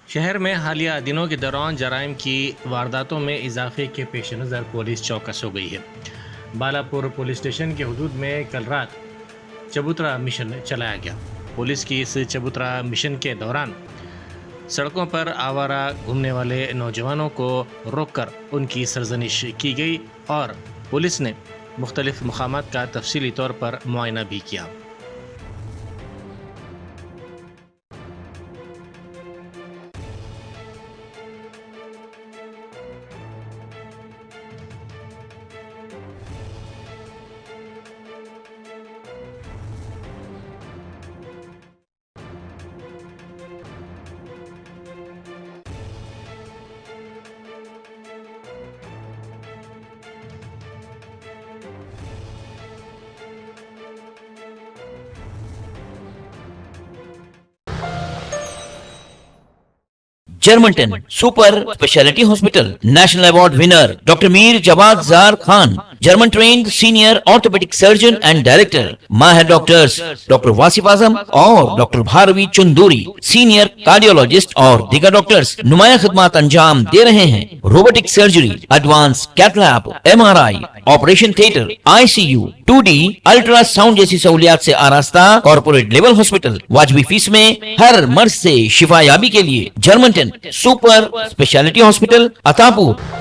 शहर में हालिया दिनों के दौरान जराइम की वारदातों में इजाफे के पेश नज़र पुलिस चौकस हो गई है। बालापुर पुलिस स्टेशन के हदूद में कल रात चबूतरा मिशन चलाया गया। पुलिस की इस चबूतरा मिशन के दौरान सड़कों पर आवारा घूमने वाले नौजवानों को रोककर उनकी सरजनिश की गई और पुलिस ने मुख्तलिफ मकामात का तफसीली तौर पर मुआयना भी किया। Germanton super speciality hospital national award winner doctor Mir Jawad Zar Khan, German trained senior orthopaedic surgeon and director, माहिर डॉक्टर्स डॉक्टर वासिफ आजम और doctor Bharvi Chanduri, senior cardiologist और दीगर डॉक्टर्स नुमाया खिदमत अंजाम दे रहे हैं। Robotic surgery, advance cath lab, MRI, operation theatre, ICU, 2D ultrasound जैसी सहूलियात से आरास्ता कॉर्पोरेट लेवल हॉस्पिटल। वाजबी फीस में हर मर्ज से शिफायाबी के लिए Germanton super speciality hospital, Attapur.